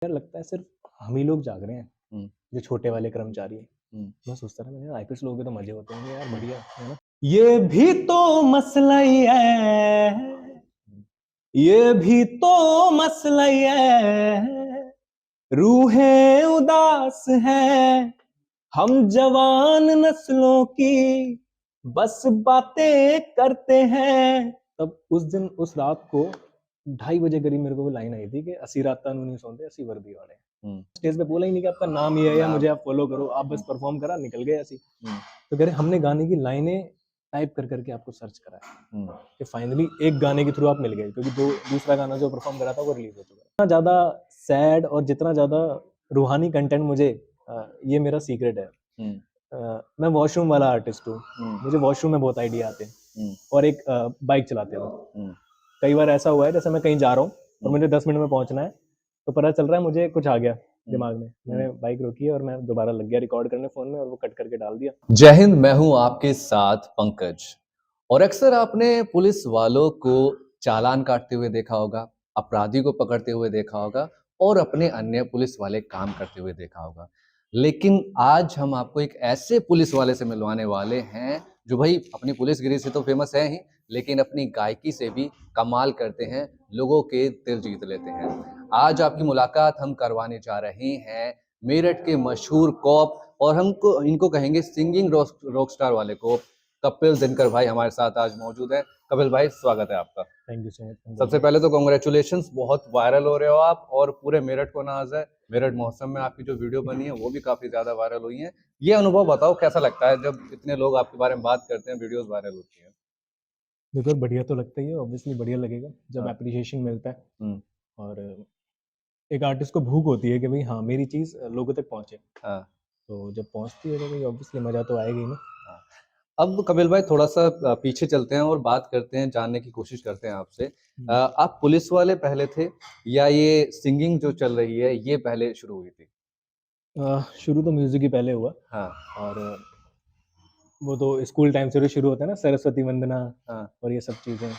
यार लगता है सिर्फ हम ही लोग जाग रहे हैं, हुँ, जो छोटे वाले कर्मचारी हैं। हुँ, मैं सोचता था मैंने आईपीएस लोगों के तो मजे होते होंगे यार, बढ़िया है ना। ये भी तो मसला ही है, हुँ, ये भी तो मसला ही है, रूहें उदास हैं हम जवान नस्लों की, बस बातें करते हैं। तब उस दिन उस रात को 2:30 बजे करीब मेरे को वो लाइन आई थी कि असी रात तानू नहीं सौंदे, असी वर्दी वाले। हुँ, स्टेज पे बोला ही नहीं कि आपका नाम ये है या नाम मुझे आप फॉलो करो, आप बस हुँ, परफॉर्म करा, निकल गए ऐसे ही। हुँ, तो कह रहे हमने गाने की लाइनें टाइप कर करके आपको सर्च करा है हुँ, कि फाइनली एक गाने के थ्रू आप मिल गए, क्योंकि दूसरा गाना जो परफॉर्म करा था वो रिलीज हो चुका है। जितना ज़्यादा सैड और जितना ज़्यादा रूहानी कंटेंट मुझे ये मेरा सीक्रेट है। हुँ, मैं वॉशरूम वाला आर्टिस्ट हूँ, हुँ, मुझे वॉशरूम में बहुत आइडिया आते हैं हुँ, और एक बाइक चलाते वक्त हुँ, कई बार ऐसा हुआ है जैसे मैं कहीं जा रहा हूँ और हुँ, मुझे 10 मिनट में पहुंचना है, तो पता चल रहा है मुझे कुछ आ गया हुँ, दिमाग में, हुँ। मैंने बाइक रोकी है और मैं दोबारा लग गया रिकॉर्ड करने फ़ोन में और वो कट करके डाल दिया। जय हिंद, मैं हूँ आपके साथ पंकज। और अक्सर आपने पुलिस वालों को चालान काटते हुए देखा होगा, अपराधी को पकड़ते हुए देखा होगा और अपने अन्य पुलिस वाले काम करते हुए देखा होगा। लेकिन आज हम आपको एक ऐसे पुलिस वाले से मिलवाने वाले हैं जो भाई अपनी पुलिसगिरी से तो फेमस है ही, लेकिन अपनी गायकी से भी कमाल करते हैं, लोगों के दिल जीत लेते हैं। आज आपकी मुलाकात हम करवाने जा रहे हैं मेरठ के मशहूर कॉप और हमको इनको कहेंगे सिंगिंग रॉक स्टार वाले को। कपिल दिनकर भाई हमारे साथ आज मौजूद है। कपिल भाई स्वागत है आपका। Thank you so much Pankaj सबसे जी। पहले तो कांग्रेचुलेशंस, बहुत वायरल हो रहे हो आप और पूरे मेरठ को नाज है। मेरठ महोत्सव में आपकी जो वीडियो बनी है वो भी काफी ज्यादा वायरल हुई है। ये अनुभव बताओ कैसा लगता है जब इतने लोग आपके बारे में बात करते हैं, वीडियोस वायरल होती हैं। देखो बढ़िया तो लगता ही है, ऑब्वियसली बढ़िया लगेगा जब हाँ। एप्रिसिएशन मिलता है हम्म। और एक आर्टिस्ट को भूख होती है कि भाई हाँ मेरी चीज़ लोगों तक पहुँचे, हाँ। तो जब पहुँचती है तो भाई ऑब्वियसली मज़ा तो आएगा ही ना। हाँ। अब कपिल भाई थोड़ा सा पीछे चलते हैं और बात करते हैं, जानने की कोशिश करते हैं आपसे। आप पुलिस वाले पहले थे या ये सिंगिंग जो चल रही है ये पहले शुरू हुई थी? शुरू तो म्यूज़िक ही पहले हुआ हाँ। और वो तो स्कूल टाइम से भी शुरू होता है ना, सरस्वती वंदना हाँ। और ये सब चीज़ें।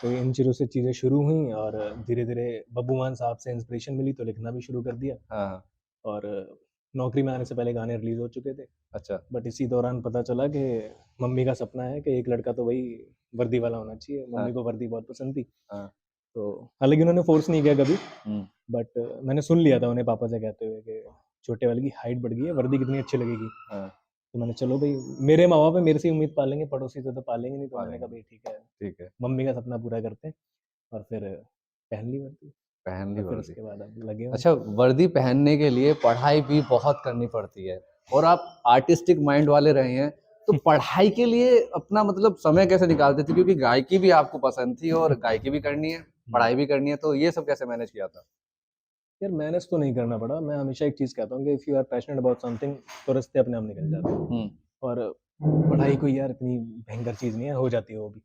तो इन चीज़ों से चीज़ें शुरू हुई और धीरे-धीरे बब्बू मान साहब से इंस्पिरेशन मिली तो लिखना भी शुरू कर दिया। हाँ। हाँ। और नौकरी में आने से पहले गाने रिलीज़ हो चुके थे। अच्छा। बट इसी दौरान पता चला कि मम्मी का सपना है कि एक लड़का तो भई वर्दी वाला होना चाहिए। मम्मी हाँ। को वर्दी बहुत पसंद थी। हाँ। तो हालाँकि उन्होंने फ़ोर्स नहीं किया कभी, हुँ। बट मैंने सुन लिया था उन्हें पापा से कहते हुए कि छोटे वाले की हाइट बढ़ गई है, वर्दी कितनी अच्छी लगेगी। हाँ। तो मैंने चलो भई, मेरे माँ-बाप है मेरे से ही उम्मीद पालेंगे, पड़ोसी से तो पालेंगे नहीं। तो मैंने कहा पालेंगे। भई ठीक है, ठीक है। मम्मी का सपना पूरा करते हैं और फिर पहन ली वर्दी पहन ली और फिर वर्दी। उसके बाद अब लगे हुए हैं। अच्छा, वर्दी पहनने के लिए पढ़ाई भी बहुत करनी पड़ती है और आप आर्टिस्टिक माइंड वाले रहे हैं, तो पढ़ाई के लिए अपना मतलब समय कैसे निकालते थे? क्योंकि गायकी भी आपको पसंद थी और गायकी भी करनी है, हुँ। पढ़ाई भी करनी है, तो ये सब कैसे मैनेज किया था? यार मैनेज तो नहीं करना पड़ा। मैं हमेशा एक चीज़ कहता हूँ कि if you are passionate about something तो रास्ते अपने आप निकल जाते हैं। हुँ। और पढ़ाई कोई यार इतनी भयंकर चीज़ नहीं है, हो जाती है वो भी।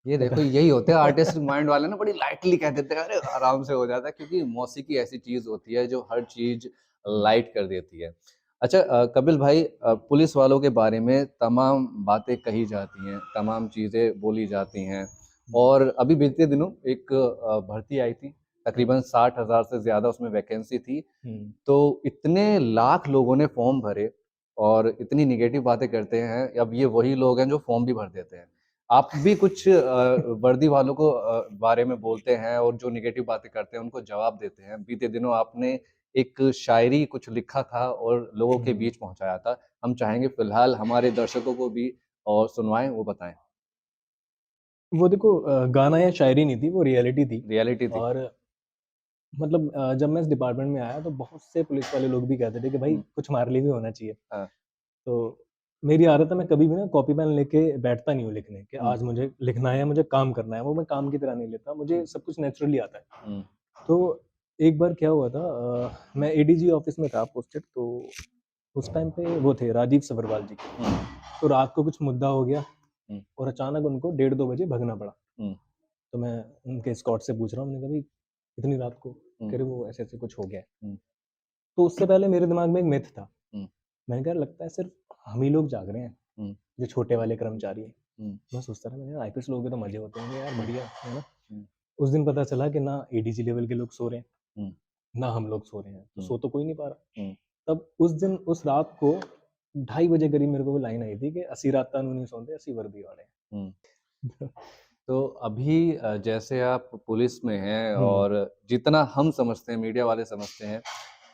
ये देखो अगर यही होते हैं आर्टिस्ट माइंड वाले ना, बड़ी लाइटली कह देते हैं, अरे आराम से हो जाता है क्योंकि मौसीकी ऐसी चीज़ होती है जो हर चीज़ लाइट कर देती है। अच्छा कपिल भाई पुलिस वालों के बारे में तमाम बातें कही जाती हैं, तमाम चीज़ें बोली जाती हैं हुँ, और अभी बीते दिनों एक भर्ती आई थी, तकरीबन 60,000 से ज़्यादा उसमें वैकेंसी थी। हुँ, तो इतने लाख लोगों ने फॉर्म भरे और इतनी नेगेटिव बातें करते हैं, अब ये वही लोग हैं जो फॉर्म भी भर देते हैं। आप भी कुछ वर्दी वालों को बारे में बोलते हैं और जो नेगेटिव बातें करते हैं उनको जवाब देते हैं। बीते दिनों आपने एक शायरी कुछ लिखा था और लोगों के हुँ। बीच पहुँचाया था। हम चाहेंगे फ़िलहाल हमारे दर्शकों को भी और सुनवाएँ, वो बताएँ। वो देखो गाना या शायरी नहीं थी, वो रियलिटी थी। रियलिटी थी। और मतलब जब मैं इस डिपार्टमेंट में आया तो बहुत से पुलिस वाले लोग भी कहते थे कि भाई हुँ। कुछ हमारे लिए भी होना चाहिए। हाँ। तो मेरी आदत है, मैं कभी भी ना कॉपी पेन लेके बैठता नहीं हूँ लिखने कि हुँ। आज मुझे लिखना है, मुझे काम करना है। वो मैं काम की तरह नहीं लेता, मुझे हुँ। सब कुछ नेचुरली आता है। हुँ। तो एक बार क्या हुआ था, मैं एडीजी ऑफिस में था पोस्टेड। तो उस टाइम पे वो थे राजीव सब्रवाल जी। हुँ। तो रात को कुछ मुद्दा हो गया हुँ। और अचानक उनको 1:30-2 बजे भगना पड़ा। हुँ। तो मैं उनके स्कॉट से पूछ रहा हूँ, मैंने कहा भाई इतनी रात को? हुँ। कह रहे वो ऐसे ऐसे कुछ हो गया है। हुँ। तो उससे पहले मेरे दिमाग में एक मिथ था। हुँ। मैंने कहा लगता है सिर्फ हम ही लोग जाग रहे हैं, हुँ। जो छोटे वाले कर्मचारी हैं। हुँ। मैं सोचता था मैंने आईपीएस लोगों के तो मजे होते होंगे यार, हुँ। बढ़िया है ना। हुँ। उस दिन पता चला कि ना एडीजी लेवल के लोग सो रहे हैं, हुँ। ना हम लोग सो रहे हैं, तो हम्म, सो तो कोई नहीं पा रहा। हम्म, तब उस दिन उस रात को 2:30 बजे करीब मेरे को वो लाइन आई थी कि असी रात नूं नहीं सौंदे, असी वर्दी वाले हम्म। हैं। तो अभी जैसे आप पुलिस में हैं हम्म, और जितना हम समझते हैं, मीडिया वाले समझते हैं,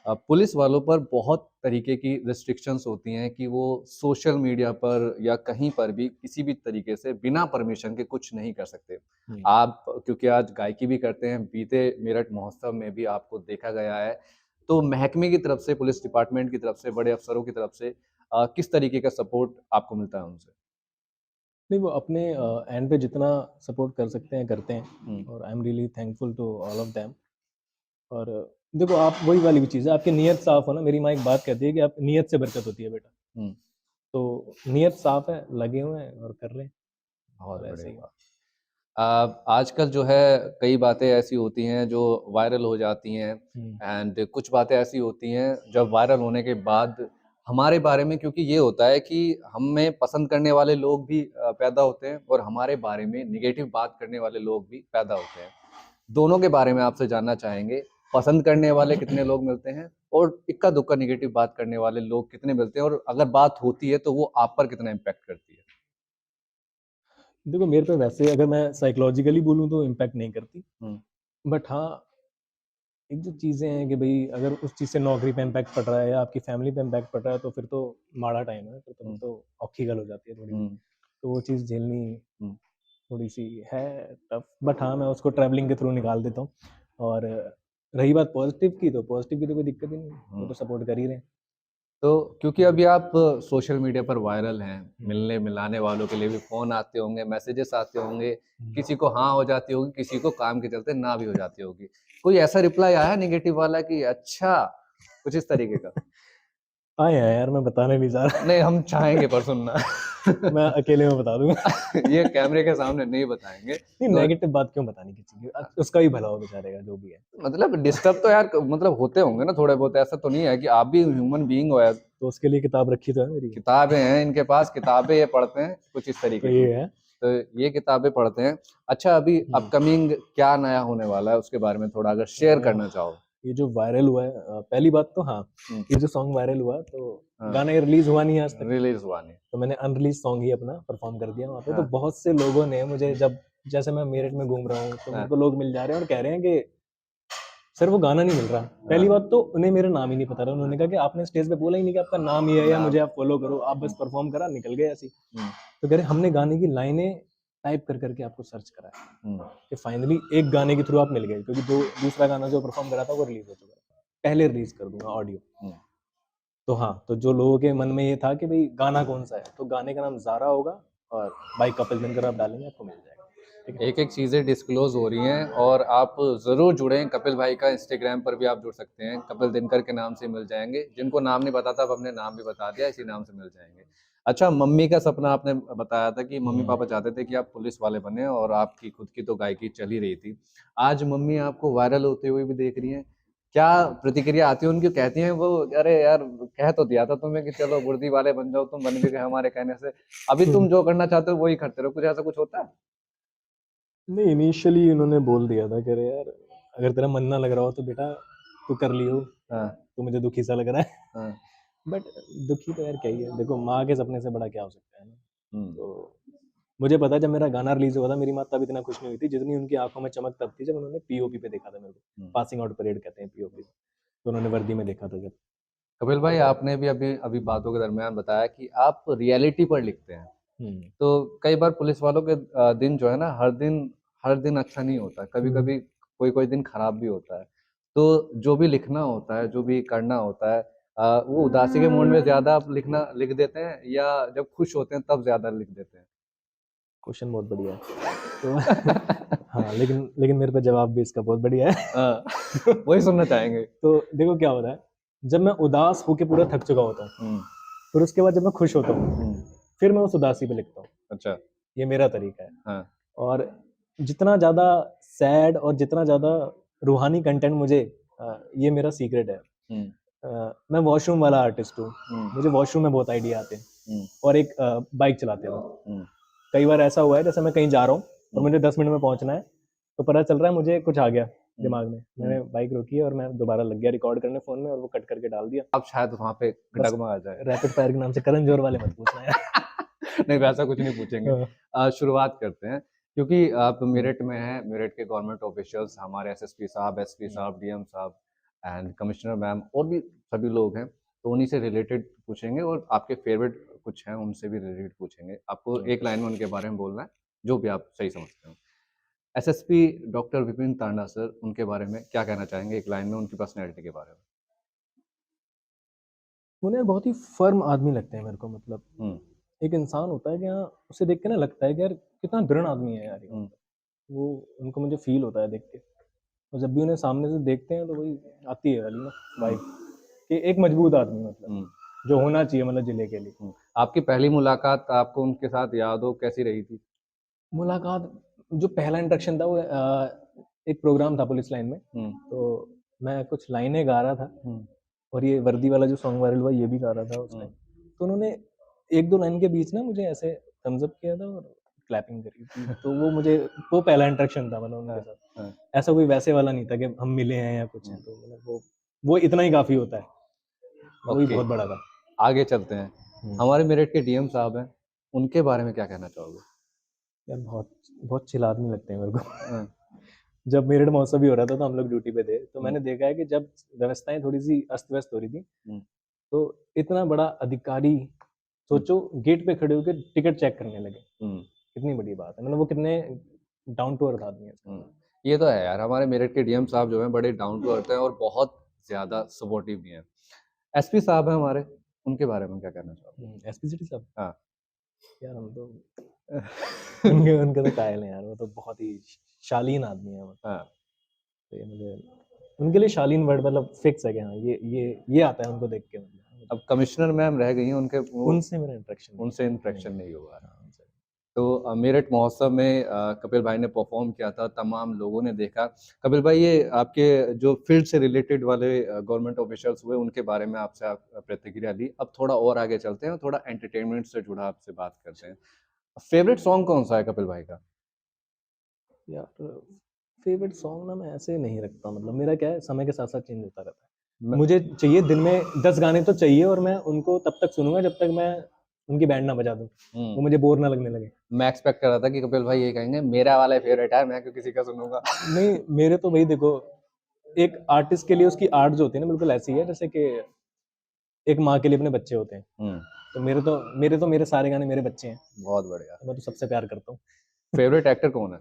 पुलिस वालों पर बहुत तरीके की रिस्ट्रिक्शंस होती हैं कि वो सोशल मीडिया पर या कहीं पर भी किसी भी तरीके से बिना परमिशन के कुछ नहीं कर सकते। हम्म। आप क्योंकि आज गायकी भी करते हैं, बीते मेरठ महोत्सव में भी आपको देखा गया है, तो महकमे की तरफ से, पुलिस डिपार्टमेंट की तरफ से, बड़े अफसरों की तरफ से किस तरीके का सपोर्ट आपको मिलता है उनसे? नहीं, वो अपने एंड पे जितना सपोर्ट कर सकते हैं करते हैं, हुँ, और I am really thankful to all of them. और देखो, आप वही वाली भी चीज़ है, आपकी नीयत साफ हो ना, मेरी माँ एक बात कहती है कि आप नीयत से बरकत होती है बेटा। हुँ, तो नीयत साफ है, लगे हुए हैं और कर रहे हैं, बहुत तो ऐसे बढ़िया ही। बात। आजकल जो है कई बातें ऐसी होती हैं जो वायरल हो जाती हैं हुँ, एंड कुछ बातें ऐसी होती हैं जब वायरल होने के बाद हमारे बारे में, क्योंकि ये होता है कि हमें पसंद करने वाले लोग भी पैदा होते हैं और हमारे बारे में नेगेटिव बात करने वाले लोग भी पैदा होते हैं। दोनों के बारे में आपसे जानना चाहेंगे, पसंद करने वाले कितने लोग मिलते हैं और इक्का-दुक्का नेगेटिव बात करने वाले लोग कितने मिलते हैं और अगर बात होती है तो वो आप पर कितना इम्पैक्ट करती है? देखो, मेरे पे वैसे अगर मैं साइकोलॉजिकली बोलूँ तो इम्पैक्ट नहीं करती, हुँ, बट हाँ, एक जो चीज़ें हैं कि भई अगर उस चीज़ से नौकरी पे इम्पैक्ट पड़ रहा है या आपकी फैमिली पे इम्पैक्ट पड़ रहा है, तो फिर तो माड़ा टाइम है, फिर हुँ, तो औखी गल हो जाती है थोड़ी-सी। हुँ, तो वो चीज़ झेलनी हुँ, थोड़ी-सी है टफ, बट हाँ, मैं उसको ट्रैवलिंग के थ्रू निकाल देता हूँ। और रही बात पॉज़िटिव की तो कोई दिक्कत ही नहीं है, वो हुँ। तो सपोर्ट कर ही रहे हैं। तो क्योंकि अभी आप सोशल मीडिया पर वायरल हैं, हुँ, मिलने-मिलाने वालों के लिए भी फ़ोन आते होंगे, मैसेजेस आते होंगे, हुँ। किसी को हाँ हो जाती होगी, किसी को काम के चलते ना भी हो जाती होगी। कोई ऐसा रिप्लाई आया नेगेटिव वाला कि अच्छा, कुछ इस तरीके का? आए हैं यार, मैं बताना नहीं चाह रहा। नहीं, हम चाहेंगे पर सुनना। मैं अकेले में बता दूँगा। ये कैमरे के सामने नहीं बताएँगे। नहीं, तो नेगेटिव बात क्यों बतानी किसी की? उसका भी भला हो बेचारे का, जो भी है। मतलब डिस्टर्ब तो यार मतलब होते होंगे ना थोड़े बहुत, ऐसा तो नहीं है कि आप भी ह्यूमन बीइंग हो यार। तो उसके लिए किताब रखी तो है मेरी। किताबें हैं इनके पास, किताबें ये पढ़ते हैं, कुछ इस तो तरीके की। ये है। तो ये किताबें पढ़ते हैं। अच्छा, अभी हुँ। अपकमिंग क्या नया होने वाला है उसके बारे में थोड़ा अगर शेयर अ, करना चाहो? ये जो वायरल हुआ है, पहली बात तो हाँ, हुँ, ये जो सॉन्ग वायरल हुआ तो हाँ, गाना ये रिलीज़ हुआ नहीं है आज तक। रिलीज़ हुआ नहीं। तो मैंने अनरिलीज़ सॉन्ग ही अपना परफ़ॉर्म कर दिया वहाँ पे। तो हाँ, बहुत से लोगों ने मुझे, जब जैसे मैं मेरठ में घूम रहा हूँ, तो हाँ, मेरे को लोग मिल जा रहे हैं और कह रहे हैं कि सर वो गाना नहीं मिल रहा। हाँ, पहली बात तो उन्हें मेरा नाम ही नहीं पता था। उन्होंने कहा कि आपने स्टेज पे बोला ही नहीं कि आपका नाम ये है या नाम मुझे आप फ़ॉलो करो। आप हुँ, बस परफ़ॉर्म करा, निकल गए ऐसे ही। हुँ, तो कह रहे हमने गाने की लाइनें टाइप कर के आपको सर्च करा है, हुँ, कि फाइनली एक गाने के थ्रू आप मिल गए, क्योंकि दो दूसरा गाना जो परफ़ॉर्म करा था वो रिलीज़ हो चुका है। पहले रिलीज़ कर दूँगा ऑडियो। हुँ। तो हाँ, तो जो लोगों के मन में ये था कि भई गाना कौन-सा है? तो गाने का नाम ज़ारा होगा, और बाय कपिल दिनकर आप डालेंगे, आपको मिल जाएगा। ठीक है? एक-एक चीज़ें डिस्क्लोज़ हो रही हैं और आप ज़रूर जुड़ें, कपिल भाई का इंस्टाग्राम पर भी आप जुड़ सकते हैं, कपिल दिनकर के नाम से मिल जाएँगे। जिनको नाम नहीं पता था, अब हमने नाम भी बता दिया, इसी नाम से मिल जाएँगे। अच्छा, मम्मी का सपना आपने बताया था कि हुँ। मम्मी-पापा चाहते थे कि आप पुलिस वाले बनें और आपकी खुद की तो गायकी चल ही रही थी। आज मम्मी आपको वायरल होते हुए भी देख रही हैं, क्या प्रतिक्रिया आती है उनकी? कहती हैं वो, "अरे यार, कह तो दिया था तुम्हें कि चलो वर्दी वाले बन जाओ, तुम बन भी गए हमारे कहने से। अभी तुम जो करना चाहते हो, वही करते रहो।" कुछ ऐसा कुछ होता है? नहीं, इनिशियली उन्होंने बोल दिया था कि अरे यार, अगर तेरा मन ना लग रहा हो तो बेटा तू कर लियो, हाँ, तो मुझे दुखी सा लग रहा है। हाँ। बट दुखी तो यार क्या ही है, देखो माँ के सपने से बड़ा क्या हो सकता है ना। हुँ, तो मुझे पता है, जब मेरा गाना रिलीज़ हुआ था, मेरी माँ तब इतना खुश नहीं हुई थी जितनी उनकी आँखों में चमक तब थी जब उन्होंने पीओपी पे देखा था मेरे को। हुँ। पासिंग आउट परेड कहते हैं पीओपी को। तो उन्होंने वर्दी में देखा था जब। कपिल भाई, आपने भी अभी अभी बातों के दरमियान बताया कि आप रियलिटी पर लिखते हैं। हुँ। तो कई बार पुलिस वालों के दिन जो है ना, हर दिन अच्छा नहीं होता। हुँ। कभी-कभी कोई-कोई दिन खराब भी होता है। तो जो भी लिखना होता है, जो भी करना होता है, वो उदासी के मूड में ज़्यादा आप लिख देते हैं या जब खुश होते हैं तब ज़्यादा लिख देते हैं? क्वेश्चन बहुत बढ़िया है। तो हाँ, लेकिन मेरे पे जवाब भी इसका बहुत बढ़िया है। हाँ, वही सुनना चाहेंगे। तो देखो क्या होता है, जब मैं उदास होके पूरा थक चुका होता हूँ, हुँ, फिर उसके बाद जब मैं खुश होता हूँ, हुँ। फिर मैं उस उदासी पे लिखता हूँ। अच्छा, ये मेरा तरीका है। हाँ। और जितना ज़्यादा सैड और जितना ज़्यादा रूहानी कंटेंट मुझे, ये मेरा सीक्रेट है। हुँ, मैं वॉशरूम वाला आर्टिस्ट हूँ। हुँ, मुझे वॉशरूम में बहुत आइडिया आते हैं, हुँ, और एक बाइक चलाते वक़्त। हुँ, कई बार ऐसा हुआ है, जैसे मैं कहीं जा रहा हूँ और हुँ, मुझे 10 मिनट में पहुँचना है, तो पता चल रहा है मुझे कुछ आ गया, दिमाग में। मैंने बाइक रोकी है और मैं दोबारा लग गया रिकॉर्ड करने फ़ोन में और वो कट करके डाल दिया। अब शायद वहाँ पे बस डगमगा जाए। रैपिड फायर के नाम से करण जौहर वाले मत पूछना यार। नहीं, वैसा कुछ नहीं पूछेंगे। हाँ। शुरुआत करते हैं, क्योंकि आप हुँ, मेरठ में हैं, मेरठ के गवर्नमेंट ऑफिशियल्स, हमारे एसएसपी साहब, एसपी हुँ, साहब, डीएम साहब एंड कमिश्नर मैम और भी सभी लोग हैं, तो उन्हीं से रिलेटेड पूछेंगे और आपके फेवरेट कुछ हैं, उनसे भी रिलेटेड पूछेंगे। आपको हुँ। एक लाइन में उनके बारे में बोलना है, जो भी आप सही समझते हो। एसएसपी डॉक्टर विपिन तांडा सर, उनके बारे में क्या कहना चाहेंगे एक लाइन में, उनकी पर्सनैलिटी के बारे में? वो ना बहुत ही फ़र्म आदमी लगते हैं मेरे को, मतलब हुँ, एक इंसान होता है कि हाँ, उसे देख के ना लगता है कि यार कितना दृढ़ आदमी है यार ये, हुँ, मतलब वो उनको मुझे फ़ील होता है देख के। और जब भी उन्हें सामने से देखते हैं तो वही आती है वाली ना हुँ, वाइब कि एक मजबूत आदमी, मतलब हुँ, जो होना चाहिए मतलब ज़िले के लिए। हुँ। आपकी पहली मुलाकात आपको उनके साथ याद हो, कैसी रही थी? मुलाकात, जो पहला इंटरेक्शन था वो एक प्रोग्राम था पुलिस लाइन में, हुँ, तो मैं कुछ लाइनें गा रहा था हुँ, और ये वर्दी वाला जो सॉन्ग वायरल हुआ ये भी गा रहा था उस टाइम। हुँ। तो उन्होंने 1-2 लाइन के बीच ना मुझे ऐसे थम्स अप किया था और क्लैपिंग करी थी। तो वो मुझे वो पहला इंटरेक्शन था मतलब उनके हाँ, साथ। हाँ, ऐसा कोई वैसे वाला नहीं था कि हम मिले हैं या कुछ है, हुँ, तो मतलब वो इतना ही काफ़ी होता है। वो ही ओके, बहुत बड़ा था। आगे चलते हैं। हुँ। हमारे मेरठ के डीएम साहब हैं, उनके बारे में क्या कहना चाहोगे? यार बहुत बहुत चिल आदमी लगते हैं मेरे को। हाँ, जब मेरठ महोत्सव भी हो रहा था तो हम लोग ड्यूटी पे थे, तो हुँ, मैंने देखा है कि जब व्यवस्थाएँ थोड़ी-सी अस्त-व्यस्त हो रही थी, हुँ, तो इतना बड़ा अधिकारी, हुँ, सोचो गेट पे खड़े होके टिकट चेक करने लगे। हुँ, कितनी बड़ी बात है, मतलब वो कितने डाउन टू अर्थ आदमी है। हुँ। ये तो है यार, हमारे मेरठ के डीएम साहब जो हैं बड़े डाउन टू अर्थ हैं और बहुत ज़्यादा सपोर्टिव भी हैं। एसपी साहब हैं हमारे, उनके बारे में क्या कहना चाहोगे? एसपी सिटी साहब, हाँ। यार हम तो उनके उनके तो कायल हैं यार, वो तो बहुत ही शालीन आदमी है वो। हाँ, तो ये मुझे उनके लिए शालीन वर्ड मतलब फिक्स है कि हाँ, ये आता है उनको देख के, मतलब अब कमिश्नर मैम रह गई हैं, उनके वो उनसे मेरा इंटरेक्शन नहीं उनसे है। इंटरेक्शन नहीं हुआ है। हाँ, उनसे तो मेरठ महोत्सव में कपिल भाई ने परफॉर्म किया था, तमाम लोगों ने देखा। कपिल भाई, ये आपके जो फील्ड से रिलेटेड वाले गवर्नमेंट ऑफिशियल्स हुए, उनके बारे में आपसे प्रतिक्रिया ली। अब थोड़ा और आगे चलते हैं और थोड़ा एंटरटेनमेंट से जुड़ा आपसे बात करते हैं। फेवरेट सॉन्ग कौन-सा है कपिल भाई का? यार फेवरेट सॉन्ग ना मैं ऐसे नहीं रखता, मतलब मेरा क्या है, समय के साथ-साथ चेंज होता रहता मैं है। मुझे चाहिए दिन में 10 गाने तो चाहिए और मैं उनको तब तक सुनूँगा जब तक मैं उनकी बैंड ना बजा दूँ। हुँ, वो मुझे बोर ना लगने लगे। मैं एक्सपेक्ट कर रहा था कि कपिल भाई ये कहेंगे, मेरा वाला ही फेवरेट है, मैं क्यों किसी का सुनूँगा? नहीं, मेरे तो भई देखो, एक आर्टिस्ट के लिए उसकी आर्ट जो होती है ना बिल्कुल ऐसी है जैसे कि एक माँ के लिए अपने बच्चे होते हैं। हुँ, तो मेरे सारे गाने मेरे बच्चे हैं। बहुत बढ़िया। तो मैं तो सबसे प्यार करता हूँ। फेवरेट एक्टर कौन है?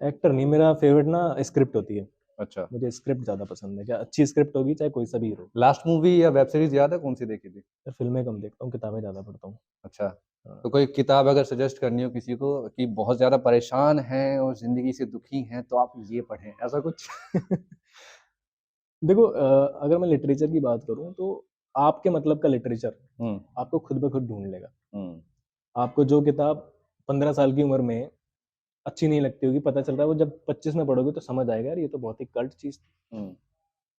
एक्टर नहीं, मेरा फेवरेट ना स्क्रिप्ट होती है। अच्छा, मुझे स्क्रिप्ट ज़्यादा पसंद है। क्या अच्छी स्क्रिप्ट होगी चाहे कोई सा भी हीरो। लास्ट मूवी या वेब सीरीज़ याद है कौन-सी देखी थी? मैं फ़िल्में कम देखता हूँ, किताबें ज़्यादा पढ़ता हूँ। अच्छा, हाँ। तो कोई किताब अगर सजेस्ट करनी हो किसी को कि बहुत ज़्यादा परेशान हैं और ज़िंदगी से दुखी हैं, तो आप ये पढ़ें, ऐसा कुछ? देखो अगर मैं लिटरेचर की बात करूँ तो आपके मतलब का लिटरेचर हुँ, आपको खुद ब खुद ढूँढ लेगा। हुँ, आपको जो किताब 15 साल की उम्र में अच्छी नहीं लगती होगी, पता चल रहा है वो जब 25 में पढ़ोगे तो समझ आएगा यार ये तो बहुत ही कल्ट चीज़ थी। हुँ,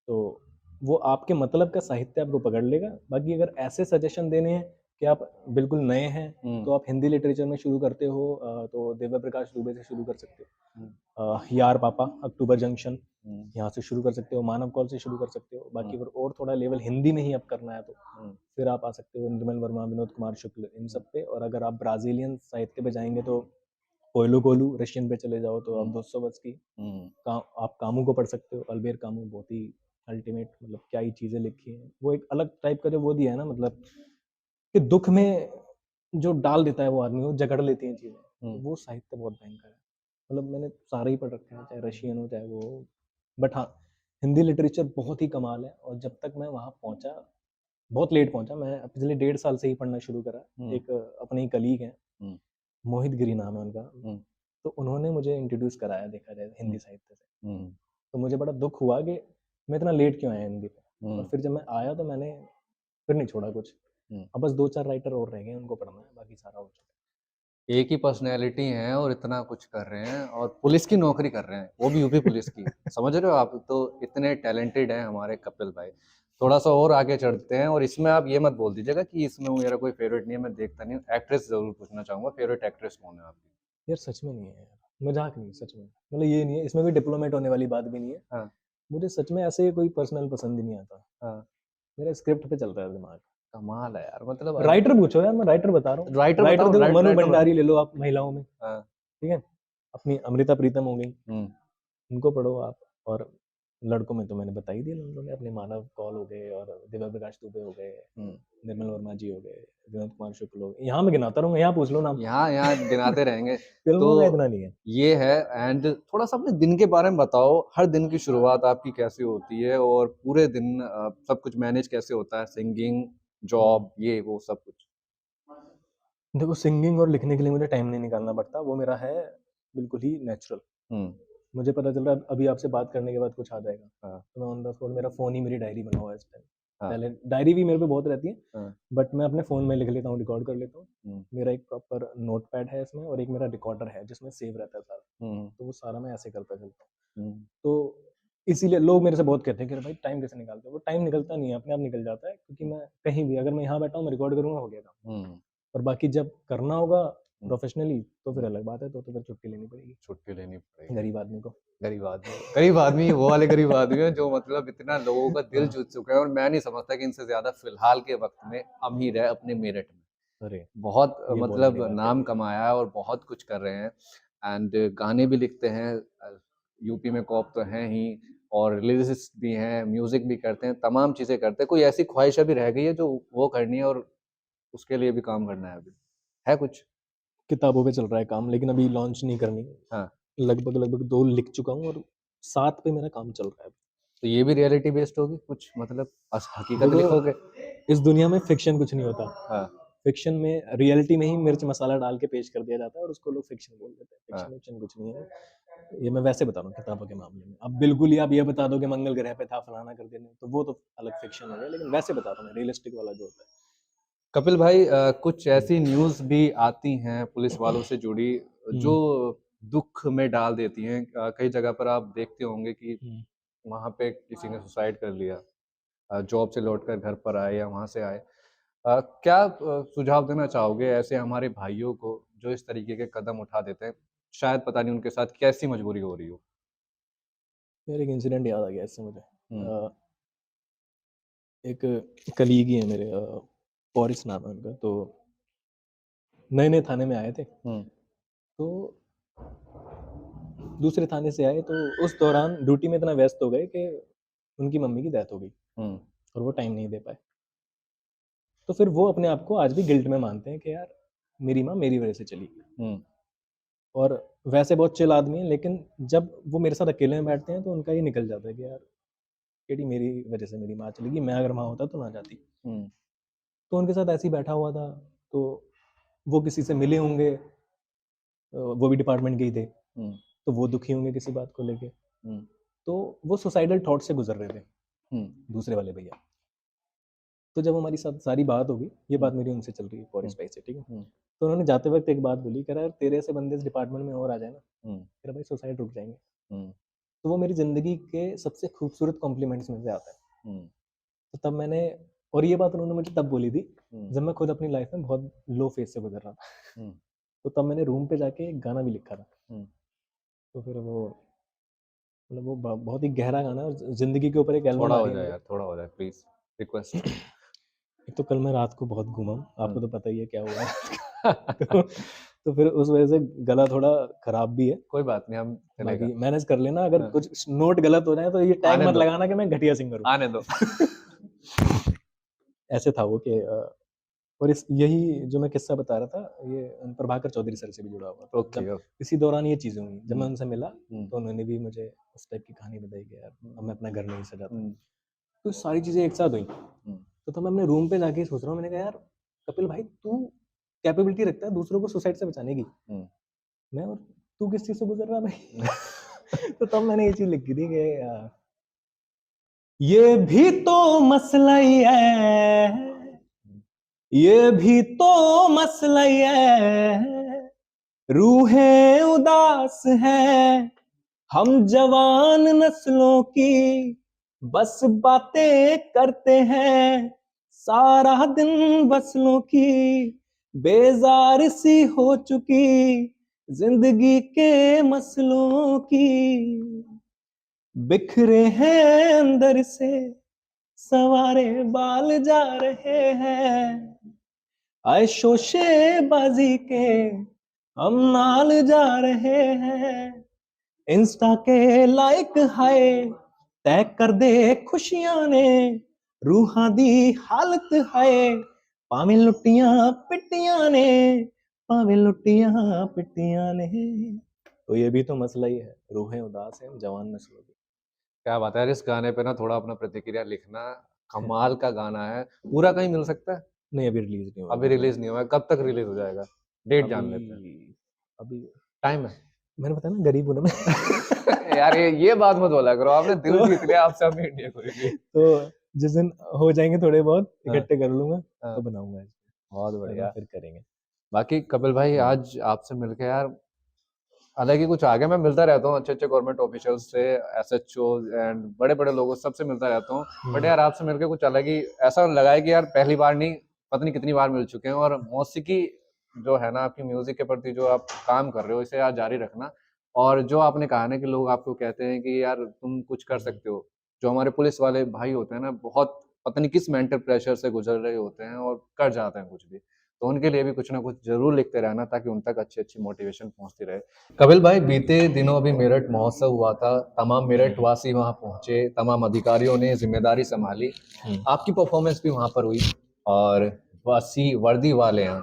तो वो आपके मतलब का साहित्य आपको पकड़ लेगा। बाकी अगर ऐसे सजेशन देने हैं कि आप बिल्कुल नए हैं, हुँ, तो आप हिंदी लिटरेचर में शुरू करते हो तो दिव्य प्रकाश दुबे से शुरू कर सकते हो। हुँ, यार पापा, अक्टूबर जंक्शन, हुँ, यहाँ से शुरू कर सकते हो, मानव कौल से शुरू कर सकते हो। हुँ, बाकी अगर और थोड़ा लेवल हिंदी में ही अब करना है तो हुँ, फिर आप आ सकते हो निर्मल वर्मा, विनोद कुमार शुक्ल, इन हुँ, सब पे। और अगर आप ब्राज़ीलियन साहित्य पे जाएँगे तो कोएलो कोलू, रशियन पे चले जाओ तो आप हुँ, दोस्तोवस्की, हुँ, का आप कामू को पढ़ सकते हो। अल्बेर कामू बहुत ही अल्टीमेट, मतलब क्या ही चीज़ें लिखी हैं। वो एक अलग टाइप का जो वो दिया है ना, मतलब कि दुःख में जो डाल देता है वो आदमी को, जकड़ लेती हैं चीज़ें। तो हुँ, वो साहित्य बहुत भयंकर है। मतलब मैंने सारे ही पढ़ रखे हैं, चाहे रशियन हो चाहे वो हो। बट हाँ, हिंदी लिटरेचर बहुत ही कमाल है और जब तक मैं वहाँ पहुँचा, बहुत लेट पहुँचा। मैं पिछले 1.5 साल से ही पढ़ना शुरू करा। हुँ, एक अपने ही कलीग हैं, हुँ, मोहित गिरी नाम है उनका। हुँ, तो उन्होंने मुझे इंट्रोड्यूस कराया देखा जाए हुँ, हिंदी साहित्य से। हुँ, तो मुझे बड़ा दुःख हुआ कि मैं इतना लेट क्यों आया हिंदी पे। और हुँ, फिर जब मैं आया तो मैंने फिर नहीं छोड़ा कुछ। हुँ। अब बस 2-4 राइटर और रह गए हैं, उनको पढ़ना है, बाकी सारा हो चुका एक ही पर्सनैलिटी हैं और इतना कुछ कर रहे हैं और पुलिस की नौकरी कर रहे हैं, वो भी यूपी पुलिस की। समझ रहे हो आप? तो इतने टैलेंटेड हैं हमारे कपिल भाई। थोड़ा-सा और आगे है। चढ़ते हैं और इसमें आप ये मत बोल दीजिएगा कि इसमें मेरा कोई फ़ेवरेट नहीं है, मैं देखता नहीं हूँ। एक्ट्रेस ज़रूर पूछना चाहूँगा, फ़ेवरेट एक्ट्रेस कौन है आपकी? यार सच में नहीं है यार। मजाक नहीं, सच में, मतलब ये नहीं है, इसमें कोई डिप्लोमेट होने वाली बात भी नहीं है। हाँ। मुझे सच में ऐसे कोई पर्सनल पसंद ही नहीं आता। हाँ। मेरा स्क्रिप्ट पे चलता है दिमाग। कमाल है यार, मतलब राइटर पूछो यार, मैं राइटर बता रहा हूँ। राइटर राइटर बताओ, देखो, मनु राइटर भंडारी ले लो आप महिलाओं में, हाँ। ठीक है? अपनी अमृता प्रीतम हो गई, हम्म। उनको पढ़ो आप। और लड़कों में तो मैंने बता ही दिया, लड़कों में अपने मानव कौल हो गए, और दिव्या प्रकाश दुबे हो गए, हम्म। निर्मल वर्मा जी हो गए, विनोद कुमार शुक्ल हो गए। यहाँ मैं गिनाता रहूंगा, यहाँ पूछ लो नाम। यहाँ यहाँ गिनाते रहेंगे। फिल्मों का तो इतना नहीं है। ये है। एंड थोड़ा सा अपने दिन के बारे में बताओ, हर दिन की शुरुआत आपकी कैसे होती है और पूरे दिन सब कुछ मैनेज कैसे होता है, सिंगिंग, जॉब, ये वो सब कुछ। देखो, सिंगिंग और लिखने के लिए मुझे टाइम नहीं निकालना पड़ता, वो मेरा है बिल्कुल ही नेचुरल। हम्म। मुझे पता चल रहा है अभी आपसे बात करने के बाद कुछ आ जाएगा, हाँ। तो मैं ऑन द स्पॉट, मेरा फ़ोन ही मेरी डायरी बना हुआ है इस टाइम। हाँ। पहले डायरी भी मेरे पे बहुत रहती है, हाँ। बट मैं अपने फ़ोन में लिख लेता हूँ, रिकॉर्ड कर लेता हूँ। हम्म। मेरा एक प्रॉपर नोट पैड है इसमें, और एक मेरा रिकॉर्डर है जिसमें सेव रहता है सारा, हम्म। तो वो सारा मैं ऐसे करता चलता हूँ। हम्म। तो इसीलिए लोग मेरे से बहुत कहते हैं कि अरे भाई टाइम कैसे निकालते हो? वो टाइम निकलता नहीं है, अपने आप निकल जाता है, क्योंकि मैं कहीं भी, अगर मैं यहाँ बैठा हूँ, मैं रिकॉर्ड करूँगा, हो गया काम। हम्म। और बाकी जब करना होगा हम्म। प्रोफेशनली, तो फिर अलग बात है, तो फिर छुट्टी लेनी पड़ेगी छुट्टी लेनी पड़ेगी। गरीब आदमी को। गरीब आदमी वो वाले गरीब आदमी है जो मतलब इतना लोगों का दिल हाँ। जीत चुका है, और मैं नहीं समझता कि इनसे ज्यादा फिलहाल के वक्त में अमीर है अपने मेरठ में। अरे, बहुत ये बहुत मतलब बड़ी बात नाम है। कमाया है और बहुत कुछ कर रहे हैं। एंड गाने भी लिखते हैं, यूपी में कॉप तो हैं ही, और लिरिसिस्ट भी हैं, म्यूजिक भी करते हैं, तमाम चीजें करते हैं। कोई ऐसी ख्वाहिश अभी रह गई है जो वो करनी है और उसके लिए भी काम करना है, अभी है कुछ? किताबों पे चल रहा है काम, लेकिन अभी लॉन्च नहीं करनी। हाँ। लगभग लगभग 2 लिख चुका हूँ, और 7 पे मेरा काम चल रहा है। तो ये भी रियलिटी बेस्ड होगी कुछ, मतलब हकीकत देखो, लिखोगे? इस दुनिया में फिक्शन कुछ नहीं होता। हाँ। फिक्शन में, रियलिटी में ही मिर्च मसाला डाल के पेश कर दिया जाता है, और उसको लोग फिक्शन बोल देते हैं। हाँ। फिक्शन विक्शन कुछ नहीं है। ये मैं वैसे बता रहा हूँ किताबों के मामले में। अब बिल्कुल ही आप ये बता दो कि मंगल ग्रह पे था, फलाना कर देने, तो वो तो अलग फिक्शन हो गया, लेकिन वैसे बता रहा हूँ मैं, रियलिस्टिक वाला जो होता है। कपिल भाई, कुछ ऐसी न्यूज़ भी आती हैं पुलिस वालों से जुड़ी जो हुँ, दुख में डाल देती हैं। कई जगह पर आप देखते होंगे कि हुँ। वहाँ पे किसी ने सुसाइड कर लिया, जॉब से लौटकर घर पर आए या वहाँ से आए। क्या सुझाव देना चाहोगे ऐसे हमारे भाइयों को जो इस तरीके के कदम उठा देते हैं? शायद पता नहीं उनके साथ कैसी मजबूरी हो रही हो। यार, एक इंसिडेंट याद आ गया इससे मुझे। हुँ। एक कलीग ही है मेरे, पॉरिस नाम है उनका, तो नए-नए थाने में आए थे। हुँ। तो दूसरे थाने से आए, तो उस दौरान ड्यूटी में इतना व्यस्त हो गए कि उनकी मम्मी की डेथ हो गई, हुँ। और वो टाइम नहीं दे पाए। तो फिर वो अपने आप को आज भी गिल्ट में मानते हैं कि यार, मेरी माँ मेरी वजह से चली गई। हुँ। और वैसे बहुत चिल आदमी हैं, लेकिन जब वो मेरे साथ अकेले में बैठते हैं, तो उनका ये निकल जाता है कि यार, केडी मेरी वजह से मेरी माँ चली गई, मैं अगर वहाँ होता तो ना जाती। हुँ। तो उनके साथ ऐसे ही बैठा हुआ था, तो वो किसी से मिले होंगे, वो भी डिपार्टमेंट के ही थे, हुँ। तो वो दुखी होंगे किसी बात को लेके। हुँ। तो वो सुसाइडल थॉट से गुजर रहे थे, हुँ। दूसरे वाले भैया। तो जब हमारी साथ सारी बात होगी, ये हुँ। बात मेरी उनसे चल रही है, हुँ। पॉरिस भाई से, ठीक है? हुँ। तो उन्होंने जाते वक़्त एक बात बोली, कह रहा है, "तेरे ऐसे बंदे इस डिपार्टमेंट में और आ जाए ना, हुँ। तेरा भाई सुसाइड रुक जाएँगे।" हुँ। तो वो मेरी ज़िंदगी के सबसे खूबसूरत कॉम्प्लीमेंट्स में से आता है। हुँ। तो तब मैंने, और ये बात उन्होंने मुझे तब बोली थी, हुँ। जब मैं खुद अपनी लाइफ़ में बहुत लो फेज़ से गुज़र रहा था। हुँ। तो तब मैंने रूम पे जाके एक गाना भी लिखा था। हुँ। तो फिर वो, मतलब वो बहुत ही गहरा गाना है, और ज़िंदगी के ऊपर एक एल्बम थोड़ा आ हो रही है जाए मेरी। यार, थोड़ा हो जाए प्लीज़, रिक्वेस्ट। एक तो कल मैं रात को बहुत घूमा हूँ, हुँ। आपको तो पता ही है क्या हुआ है। तो तो फिर उस वजह से गला थोड़ा खराब भी है। कोई बात नहीं, हम चलेगा। बाकी मैनेज कर लेना, अगर हाँ। कुछ नोट गलत हो जाए तो ये टैग आने मत दो, लगाना कि मैं घटिया सिंगर आने दो। हूँ। ऐसे था वो कि और इस यही जो मैं किस्सा बता रहा था, ये प्रभाकर चौधरी सर से भी जुड़ा हुआ था। ओके, जब ओके। इसी दौरान ये चीज़ें हुई, जब मैं हुँ। उनसे मिला, हुँ। तो उन्होंने भी मुझे उस टाइप की कहानी बताई कि यार, अब मैं अपना घर नहीं सजाता। हुँ। तो सारी चीज़ें एक साथ हुई। हुँ। तो तब मैं अपने रूम पे जाके ही सोच रहा हूँ, मैंने कहा यार, कपिल भाई, तू कैपेबिलिटी रखता है दूसरों को सुसाइड से बचाने की, हुँ। मैं और तू किस चीज़ से गुज़र रहा है भाई? तो तब मैंने ये चीज़ लिखी थी कि ये भी तो मसला ही है, ये भी तो मसला ही है, रूहें उदास हैं, हम जवान नस्लों की बस बातें करते हैं, सारा दिन बसलों की बेजार सी हो चुकी जिंदगी के मसलों की बिखरे हैं अंदर से, सवारे बाल जा रहे हैं, आए शोशे बाजी के हम नाल जा रहे हैं। इंस्टा के लाइक हाय तय कर दे खुशियां ने, रूहां दी हालत हाय भावें लुटियां पिटियां ने, भावें लुटियां पिटियां ने। तो ये भी तो मसला ही है, रूहें उदास हैं जवान नस्लों की। क्या बात है यार, इस गाने पे ना थोड़ा अपना प्रतिक्रिया लिखना, कमाल का गाना है। पूरा कहीं मिल सकता है? नहीं अभी रिलीज नहीं हुआ। अभी रिलीज नहीं हुआ है, कब तक रिलीज हो जाएगा? डेट जान लेते हैं। अभी अभी टाइम है। मैंने बताया ना गरीब हूं ना मैं। यार ये बात मत बोला करो, आपने दिल तो, जीत लिया, आपसे हम इंडिया कोई। तो जिस दिन हो जाएंगे थोड़े बहुत हाँ, इकट्ठे कर लूंगा हाँ, तो बनाऊंगा, बहुत है बढ़िया। ना, फिर करेंगे। बाकी कपिल भाई, आज आपसे मिलके यार अलग ही कुछ आ गया। मैं मिलता रहता हूँ अच्छे अच्छे गवर्नमेंट ऑफिशियल से, एसएचओ एंड बड़े बड़े लोगों से, सबसे मिलता रहता हूँ। बट यार आपसे मिलके कुछ अलग ही ऐसा लगा है कि यार पहली बार नहीं, पता नहीं कितनी बार मिल चुके हैं। और मौसीकी जो है ना, आपकी म्यूजिक के प्रति जो आप काम कर रहे हो, इसे यार जारी रखना। और जो आपने कहा ना कि लोग आपको कहते हैं कि यार तुम कुछ कर सकते हो, जो हमारे पुलिस वाले भाई होते हैं ना, बहुत पता नहीं किस मेंटल प्रेशर से गुजर रहे होते हैं और कर जाते हैं कुछ भी, तो उनके लिए भी कुछ ना कुछ जरूर लिखते रहना, ताकि उन तक अच्छी अच्छी मोटिवेशन पहुंचती रहे। कपिल भाई, बीते दिनों अभी मेरठ महोत्सव हुआ था, तमाम मेरठ वासी वहां पहुंचे, तमाम अधिकारियों ने जिम्मेदारी संभाली, आपकी परफॉर्मेंस भी वहां पर हुई, और वासी वर्दी वाले हैं,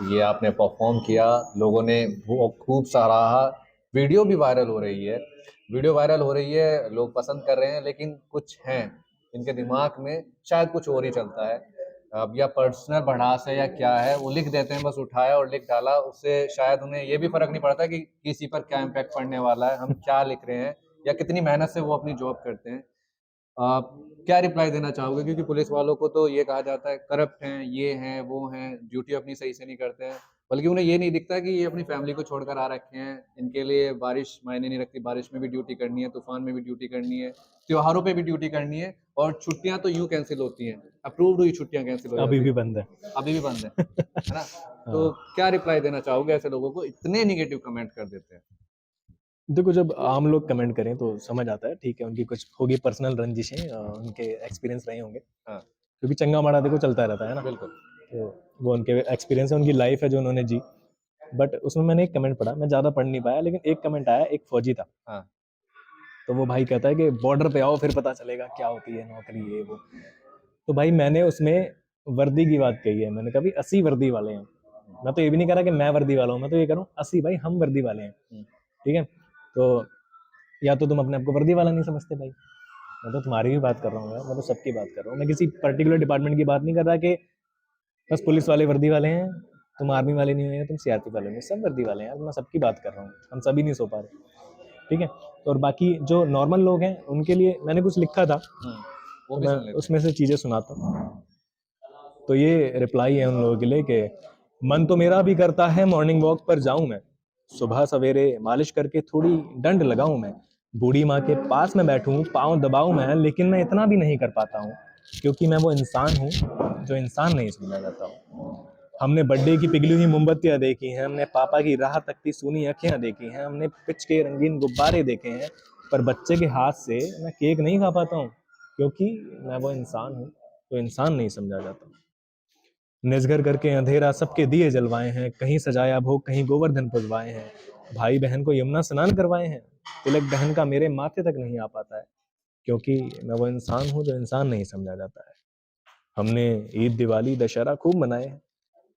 ये आपने परफॉर्म किया, लोगों ने वो खूब सराहा। वीडियो भी वायरल हो रही है, वीडियो वायरल हो रही है, लोग पसंद कर रहे हैं, लेकिन कुछ हैं इनके दिमाग में शायद कुछ और ही चलता है। अब या पर्सनल भड़ास है या क्या है, वो लिख देते हैं, बस उठाया और लिख डाला, उससे शायद उन्हें ये भी फर्क नहीं पड़ता कि किसी पर क्या इम्पैक्ट पड़ने वाला है, हम क्या लिख रहे हैं या कितनी मेहनत से वो अपनी जॉब करते हैं। आप क्या रिप्लाई देना चाहोगे? क्योंकि पुलिस वालों को तो ये कहा जाता है करप्ट हैं, ये हैं, वो हैं, ड्यूटी अपनी सही से नहीं करते हैं, बल्कि उन्हें ये नहीं दिखता कि ये अपनी फैमिली को छोड़कर आ रखे हैं, इनके लिए बारिश मायने नहीं रखती, बारिश में भी ड्यूटी करनी है, तूफान में भी ड्यूटी करनी है, त्योहारों पे भी ड्यूटी करनी है, और छुट्टियां तो यूं कैंसिल होती हैं, अप्रूव्ड हुई छुट्टियां कैंसिल हो अभी जाती भी हैं, बंद है। अभी भी बंद है ना? तो क्या रिप्लाई देना चाहोगे ऐसे लोगों को इतने निगेटिव कमेंट कर देते हैं? देखो जब आम लोग कमेंट करें तो समझ आता है, ठीक है, उनकी कुछ होगी पर्सनल रंजिशें, उनके एक्सपीरियंस रहे होंगे, हाँ, क्योंकि चंगा माड़ा देखो चलता रहता है ना। बिल्कुल। तो वो उनके एक्सपीरियंस है, उनकी लाइफ है जो उन्होंने जी। बट उसमें मैंने एक कमेंट पढ़ा, मैं ज़्यादा पढ़ नहीं पाया, लेकिन एक कमेंट आया, एक फौजी था, हाँ, तो वो भाई कहता है कि बॉर्डर पे आओ फिर पता चलेगा क्या होती है नौकरी, ये वो। तो भाई मैंने उसमें वर्दी की बात कही है, मैंने कहा भाई 80 वर्दी वाले हैं, मैं तो ये भी नहीं कह रहा कि मैं वर्दी वाला हूँ, मैं तो ये कह रहा हूँ 80 भाई हम वर्दी वाले हैं, ठीक है। तो या तो तुम अपने आप को वर्दी वाला नहीं समझते भाई, मैं तो तुम्हारी भी बात कर रहा हूँ यार, मैं तो सबकी बात कर रहा हूँ, मैं किसी पर्टिकुलर डिपार्टमेंट की बात नहीं कर रहा कि बस पुलिस वाले वर्दी वाले हैं, तुम आर्मी वाले नहीं हो, तुम सीआरपी वाले नहीं, सब वर्दी वाले हैं यार, मैं सबकी बात कर रहा हूँ, हम सभी नहीं सो पा रहे, ठीक है। तो और बाकी जो नॉर्मल लोग हैं उनके लिए मैंने कुछ लिखा था, वो तो भी मैं सुन लेते उसमें से चीज़ें सुनाता हूँ। तो ये रिप्लाई है उन लोगों के लिए कि मन तो मेरा भी करता है मॉर्निंग वॉक पर जाऊं मैं, सुबह सवेरे मालिश करके थोड़ी डंड लगाऊं मैं, बूढ़ी माँ के पास में बैठूं पाँव दबाऊं मैं, लेकिन मैं इतना भी नहीं कर पाता हूँ, क्योंकि मैं वो इंसान हूँ जो इंसान नहीं समझा जाता हूँ। हमने बर्थडे की पिघली हुई मोमबत्तियां देखी हैं, हमने पापा की राह तकती सूनी अखियां देखी हैं, हमने पिच के रंगीन गुब्बारे देखे हैं, पर बच्चे के हाथ से मैं केक नहीं खा पाता हूँ, क्योंकि मैं वो इंसान हूँ जो इंसान नहीं समझा जाता। निजगर करके अंधेरा सबके दिए जलवाए हैं, कहीं सजाया भोग कहीं गोवर्धन पुजवाए हैं, भाई बहन को यमुना स्नान करवाए हैं, तिलक बहन का मेरे माथे तक नहीं आ पाता है, क्योंकि मैं वो इंसान हूँ जो इंसान नहीं समझा जाता है। हमने ईद दिवाली दशहरा खूब मनाए हैं,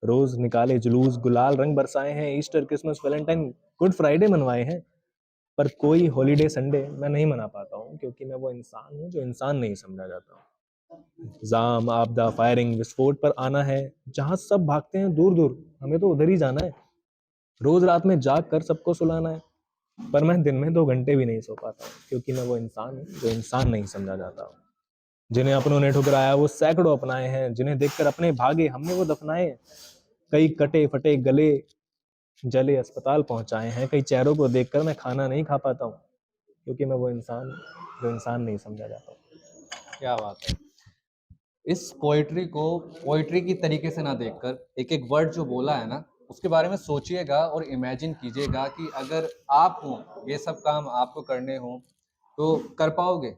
रोज निकाले जुलूस गुलाल रंग बरसाए हैं, Easter Christmas Valentine Good Friday मनवाए हैं, पर कोई हॉलीडे संडे मैं नहीं मना पाता हूँ, क्योंकि मैं वो इंसान हूँ जो इंसान नहीं समझा जाता हूँ। जाम आपदा फायरिंग विस्फोट पर आना है, जहां सब भागते हैं दूर दूर, हमें तो उधर ही जाना है, रोज रात में जाग कर सबको सुलाना है, पर मैं दिन में 2 घंटे भी नहीं सो पाता हूँ, क्योंकि मैं वो इंसान हूँ जो इंसान नहीं समझा जाता हूँ। जिन्हें अपनों ने ठुकराया वो सैकड़ों अपनाए हैं, जिन्हें देखकर अपने भागे हमने वो दफनाए, कई कटे फटे गले जले अस्पताल पहुंचाए हैं, कई चेहरों को देखकर मैं खाना नहीं खा पाता हूँ, क्योंकि मैं वो इंसान जो इंसान नहीं समझा जाता हूँ। क्या बात है। इस पोएट्री को पोएट्री की तरीके से ना देखकर, एक एक वर्ड जो बोला है ना, उसके बारे में सोचिएगा और इमेजिन कीजिएगा कि अगर आप हो, ये सब काम आपको करने हो तो कर पाओगे?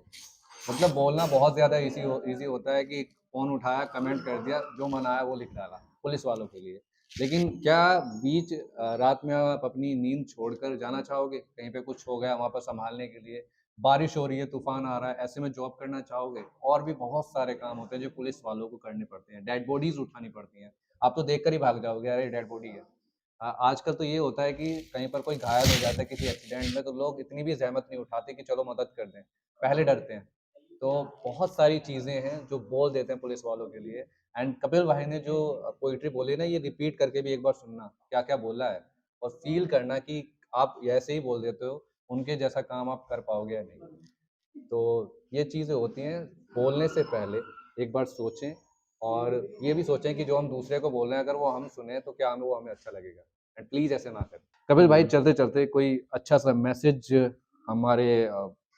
मतलब बोलना बहुत ज़्यादा ईज़ी होता है कि फ़ोन उठाया, कमेंट कर दिया, जो मन आया वो लिख डाला, पुलिस वालों के लिए। लेकिन क्या बीच रात में आप अपनी नींद छोड़कर जाना चाहोगे? कहीं पे कुछ हो गया वहाँ पर सँभालने के लिए, बारिश हो रही है, तूफ़ान आ रहा है, ऐसे में जॉब करना चाहोगे? और भी बहुत सारे काम होते हैं जो पुलिस वालों को करने पड़ते हैं, डेड बॉडीज़ उठानी पड़ती हैं। आप तो देखकर ही भाग जाओगे, अरे डेड बॉडी है। आजकल तो ये होता है कि कहीं पर कोई घायल हो जाता है किसी एक्सीडेंट में, तो लोग इतनी भी ज़हमत नहीं उठाते कि चलो मदद कर दें, पहले डरते हैं। तो बहुत सारी चीज़ें हैं जो बोल देते हैं पुलिस वालों के लिए। एंड कपिल भाई ने जो पोएट्री बोली ना, ये रिपीट करके भी एक बार सुनना, क्या-क्या बोला है, और फ़ील करना कि आप ऐसे ही बोल देते हो, उनके जैसा काम आप कर पाओगे या नहीं। तो ये चीज़ें होती हैं, बोलने से पहले एक बार सोचें, और ये भी सोचें कि जो हम दूसरे को बोल रहे हैं अगर वो हम सुने तो क्या हमें अच्छा लगेगा। एंड प्लीज़ ऐसे ना करें। कपिल भाई, चलते-चलते कोई अच्छा-सा मैसेज हमारे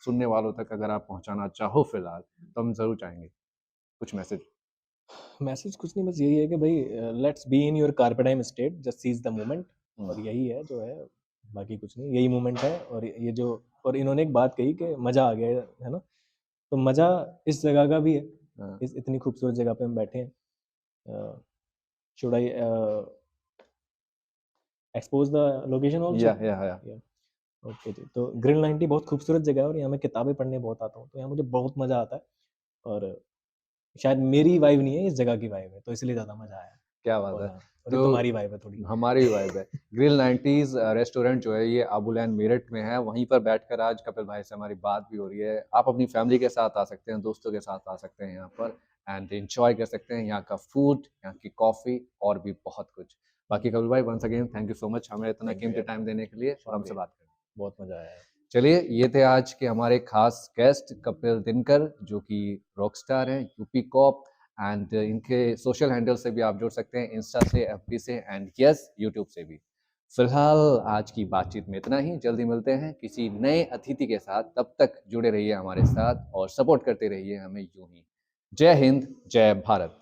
सुनने वालों तक अगर आप पहुँचाना चाहो फ़िलहाल, तो हम ज़रूर चाहेंगे कुछ मैसेज। मैसेज कुछ नहीं, बस यही है कि भाई let's be in your carpe diem state, just seize the moment. हुँ, और यही है जो है, बाकी कुछ नहीं, यही मोमेंट है। और ये जो, और इन्होंने एक बात कही कि मज़ा आ गया है ना, तो मज़ा इस जगह का भी है। हाँ। इस इतनी खूबसूरत जगह पे हम बैठे हैं। Should I expose the location also? या। या ओके जी। तो ग्रिल 90 बहुत खूबसूरत जगह है, और यहाँ मैं किताबें पढ़ने बहुत आता हूँ, तो यहाँ मुझे बहुत मज़ा आता है। और शायद मेरी वाइब नहीं है, इस जगह की वाइब है, तो इसलिए ज़्यादा मज़ा आया। क्या बात और है! हाँ, और ये तो तुम्हारी वाइब है थोड़ी। हमारी भी वाइब है। ग्रिल 90s रेस्टोरेंट जो है ये आबू लैन मेरठ में है, वहीं पर बैठकर आज कपिल भाई से हमारी बात भी हो रही है। आप अपनी फैमिली के साथ आ सकते हैं, दोस्तों के साथ आ सकते हैं यहाँ पर, एंड एन्जॉय कर सकते हैं यहाँ का फूड, यहाँ की कॉफ़ी और भी बहुत कुछ। बाकी कपिल भाई, once again thank you so much हमें इतना थैंक यू कीमती यार, टाइम देने के लिए और हमसे शुक्रिया, बात करने के लिए। बहुत मज़ा आया है। चलिए, ये थे आज के हमारे खास गेस्ट कपिल दिनकर, जो कि रॉकस्टार हैं, यूपी कॉप, एंड इनके सोशल हैंडल से भी आप जुड़ सकते हैं, इंस्टा से, एफबी से, एंड यस, यूट्यूब से भी। फिलहाल आज की बातचीत में इतना ही, जल्दी मिलते हैं किसी नए अतिथि के साथ, तब तक जुड़े रहिए हमारे साथ और सपोर्ट करते रहिए हमें यूं ही। जय हिंद, जय भारत।